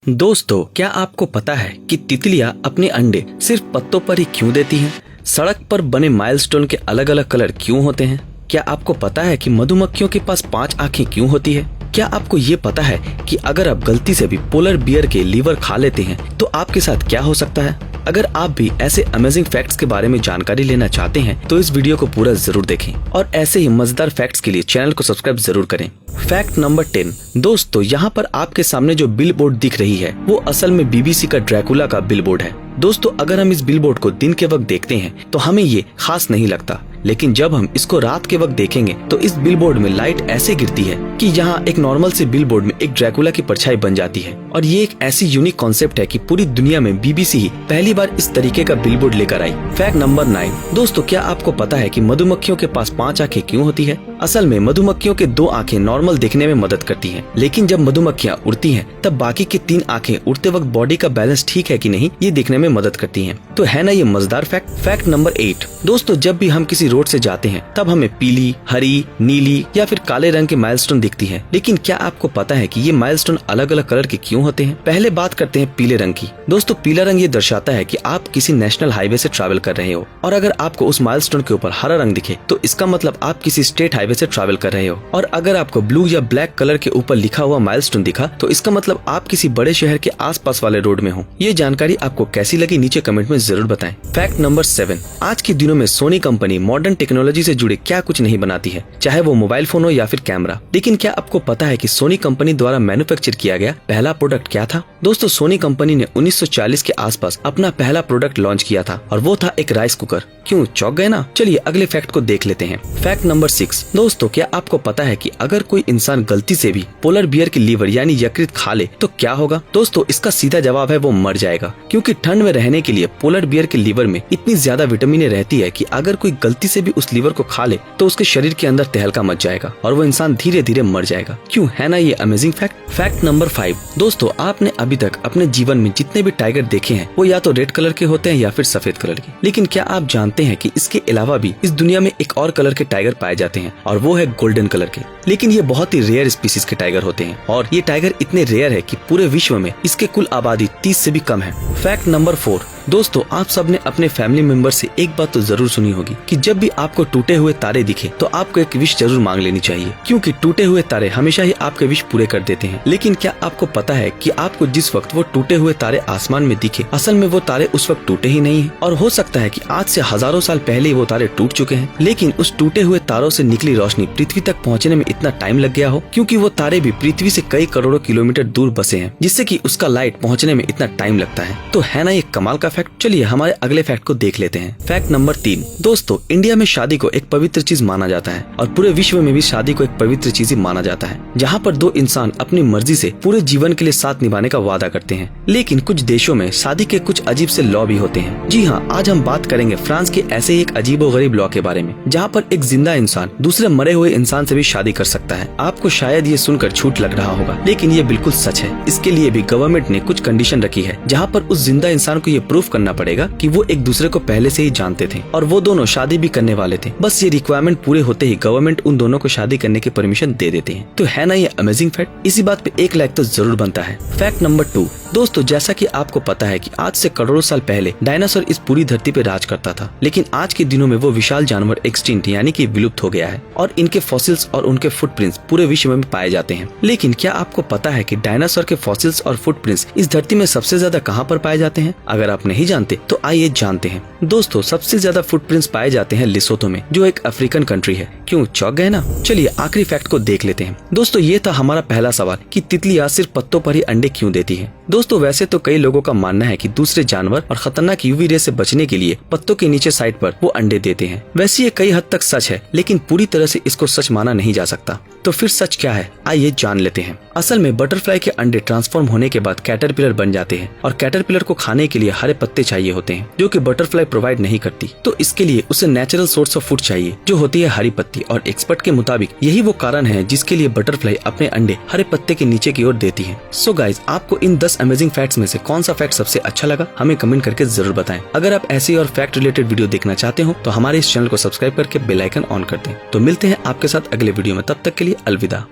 दोस्तों, क्या आपको पता है कि तितलियां अपने अंडे सिर्फ पत्तों पर ही क्यों देती हैं? सड़क पर बने माइलस्टोन के अलग अलग कलर क्यों होते हैं? क्या आपको पता है कि मधुमक्खियों के पास 5 आंखें क्यों होती है? क्या आपको ये पता है कि अगर आप गलती से भी पोलर बियर के लीवर खा लेते हैं तो आपके साथ क्या हो सकता है? अगर आप भी ऐसे अमेजिंग फैक्ट्स के बारे में जानकारी लेना चाहते हैं तो इस वीडियो को पूरा जरूर देखें और ऐसे ही मजेदार फैक्ट्स के लिए चैनल को सब्सक्राइब जरूर करें। Fact number 10। दोस्तों, यहाँ पर आपके सामने जो बिलबोर्ड दिख रही है वो असल में बीबीसी का ड्रैकुला का बिलबोर्ड है। दोस्तों, अगर हम इस बिलबोर्ड को दिन के वक्त देखते हैं तो हमें ये खास नहीं लगता, लेकिन जब हम इसको रात के वक्त देखेंगे तो इस बिलबोर्ड में लाइट ऐसे गिरती है कि यहाँ एक नॉर्मल से बिलबोर्ड में एक ड्रैकुला की परछाई बन जाती है। और ये एक ऐसी यूनिक कॉन्सेप्ट है कि पूरी दुनिया में बीबीसी ही पहली बार इस तरीके का बिलबोर्ड लेकर आई। Fact number 9। दोस्तों, क्या आपको पता है कि मधुमक्खियों के पास 5 आंखें क्यों होती है? असल में मधुमक्खियों के 2 आंखें नॉर्मल दिखने में मदद करती हैं, लेकिन जब मधुमक्खियां उड़ती हैं तब बाकी की 3 आंखें उड़ते वक्त बॉडी का बैलेंस ठीक है कि नहीं ये देखने में मदद करती हैं। तो है ना ये मजेदार फैक्ट। Fact number 8। दोस्तों, जब भी हम किसी रोड से जाते हैं तब हमें पीली, हरी, नीली या फिर काले रंग के माइलस्टोन दिखती है, लेकिन क्या आपको पता है कि ये माइलस्टोन अलग अलग कलर के क्यों होते हैं? पहले बात करते हैं पीले रंग की। दोस्तों, पीला रंग ये दर्शाता है कि आप किसी नेशनल हाईवे से ट्रैवल कर रहे हो, और अगर आपको उस माइलस्टोन के ऊपर हरा रंग दिखे तो इसका मतलब आप किसी स्टेट हाईवे से ट्रैवल कर रहे हो, और अगर आपको ब्लू या ब्लैक कलर के ऊपर लिखा हुआ माइलस्टोन दिखा तो इसका मतलब आप किसी बड़े शहर के आसपास वाले रोड में हो। ये जानकारी आपको कैसी लगी नीचे कमेंट में जरूर बताएं। Fact number 7। आज के दिनों में सोनी कंपनी मॉडर्न टेक्नोलॉजी से जुड़े क्या कुछ नहीं बनाती है, चाहे वो मोबाइल फोन हो या फिर कैमरा। लेकिन क्या आपको पता है कि सोनी कंपनी द्वारा मैन्युफैक्चर किया गया पहला प्रोडक्ट क्या था? दोस्तों, सोनी कंपनी ने 1940 के आसपास अपना पहला प्रोडक्ट लॉन्च किया था और वो था एक राइस कुकर। क्यों चौंक गए ना? चलिए अगले फैक्ट को देख लेते हैं। Fact number 6। दोस्तों, क्या आपको पता है कि अगर कोई इंसान गलती से भी पोलर बियर की लीवर यानी यकृत खा ले तो क्या होगा? दोस्तों, इसका सीधा जवाब है वो मर जाएगा, क्योंकि ठंड में रहने के लिए पोलर बियर के लीवर में इतनी ज्यादा विटामिन रहती है कि अगर कोई गलती से भी उस लीवर को खा ले तो उसके शरीर के अंदर तहलका मच जाएगा और वो इंसान धीरे धीरे मर जाएगा। क्यों, है ना ये अमेजिंग फैक्ट। Fact number 5। दोस्तों, आपने अभी तक अपने जीवन में जितने भी टाइगर देखे हैं वो या तो रेड कलर के होते हैं या फिर सफेद कलर के, लेकिन क्या आप जानते हैं कि इसके अलावा भी इस दुनिया में एक और कलर के टाइगर पाए जाते हैं और वो है गोल्डन कलर के। लेकिन ये बहुत ही रेयर स्पीसीज के टाइगर होते हैं और ये टाइगर इतने रेयर है कि पूरे विश्व में इसके कुल आबादी 30 से भी कम है। Fact number 4। दोस्तों, आप सबने अपने फैमिली मेंबर से एक बात तो जरूर सुनी होगी कि जब भी आपको टूटे हुए तारे दिखे तो आपको एक विश जरूर मांग लेनी चाहिए, क्योंकि टूटे हुए तारे हमेशा ही आपके विश पूरे कर देते हैं। लेकिन क्या आपको पता है कि आपको जिस वक्त वो टूटे हुए तारे आसमान में दिखे असल में वो तारे उस वक्त टूटे ही नहीं है, और हो सकता है कि आज से हजारों साल पहले ही वो तारे टूट चुके हैं, लेकिन उस टूटे हुए तारों से निकली रोशनी पृथ्वी तक पहुँचने में इतना टाइम लग गया हो क्योंकि वो तारे भी पृथ्वी से कई करोड़ों किलोमीटर दूर बसे हैं, जिससे कि उसका लाइट पहुँचने में इतना टाइम लगता है। तो है ना ये कमाल का फैक्ट। चलिए हमारे अगले फैक्ट को देख लेते हैं। Fact number 3। दोस्तों, इंडिया में शादी को एक पवित्र चीज माना जाता है और पूरे विश्व में भी शादी को एक पवित्र चीज ही माना जाता है, जहाँ पर 2 इंसान अपनी मर्जी से पूरे जीवन के लिए साथ निभाने का वादा करते हैं। लेकिन कुछ देशों में शादी के कुछ अजीब से लॉ भी होते हैं। जी हाँ, आज हम बात करेंगे फ्रांस के ऐसे ही एक अजीबोगरीब लॉ के बारे में, जहाँ पर एक जिंदा इंसान दूसरे मरे हुए इंसान से भी शादी कर सकता है। आपको शायद ये सुनकर झूठ लग रहा होगा, लेकिन ये बिल्कुल सच है। इसके लिए भी गवर्नमेंट ने कुछ कंडीशन रखी है, जहाँ पर उस जिंदा इंसान को ये प्रूफ करना पड़ेगा कि वो एक दूसरे को पहले से ही जानते थे और वो दोनों शादी भी करने वाले थे। बस ये रिक्वायरमेंट पूरे होते ही गवर्नमेंट उन दोनों को शादी करने की परमिशन दे देते हैं। तो है ना ये अमेजिंग फैक्ट। इसी बात पे 1 लाइक तो जरूर बनता है। Fact number 2। दोस्तों, जैसा कि आपको पता है कि आज से करोड़ों साल पहले डायनासोर इस पूरी धरती पे राज करता था, लेकिन आज के दिनों में वो विशाल जानवर एक्सटिंक्ट यानी कि विलुप्त हो गया है और इनके फॉसिल्स और उनके फुटप्रिंट्स पूरे विश्व में पाए जाते हैं। लेकिन क्या आपको पता है कि डायनासोर के फॉसिल्स और फुटप्रिंट्स इस धरती में सबसे ज्यादा कहाँ पर पाए जाते हैं? अगर आप नहीं जानते तो आइए जानते हैं। दोस्तों, सबसे ज्यादा फुटप्रिंट्स पाए जाते हैं लिसोथो में, जो एक अफ्रीकन कंट्री है। क्यों चौंक गए ना? चलिए आखिरी फैक्ट को देख लेते हैं। दोस्तों, ये था हमारा पहला सवाल कि तितलियां सिर्फ पत्तों पर ही अंडे क्यों देती है। दोस्तों, वैसे तो कई लोगों का मानना है कि दूसरे जानवर और खतरनाक यूवी रे से बचने के लिए पत्तों के नीचे साइड पर वो अंडे देते हैं। वैसे ये कई हद तक सच है, लेकिन पूरी तरह से इसको सच माना नहीं जा सकता। तो फिर सच क्या है, आइए जान लेते हैं। असल में बटरफ्लाई के अंडे ट्रांसफॉर्म होने के बाद कैटरपिलर बन जाते हैं और कैटरपिलर को खाने के लिए हरे पत्ते चाहिए होते हैं, जो कि बटरफ्लाई प्रोवाइड नहीं करती। तो इसके लिए उसे नेचुरल सोर्स ऑफ फूड चाहिए, जो होती है हरी पत्ती, और एक्सपर्ट के मुताबिक यही वो कारण है जिसके लिए बटरफ्लाई अपने अंडे हरे पत्ते के नीचे की ओर देती है। सो गाइज, आपको इन 10 अमेजिंग फैक्ट्स में से कौन सा फैक्ट सबसे अच्छा लगा हमें कमेंट करके जरूर बताएं। अगर आप ऐसी और फैक्ट रिलेटेड वीडियो देखना चाहते हो तो हमारे इस चैनल को सब्सक्राइब करके बेल आइकन ऑन कर दें। तो मिलते हैं आपके साथ अगले वीडियो में, तब तक के लिए अलविदा।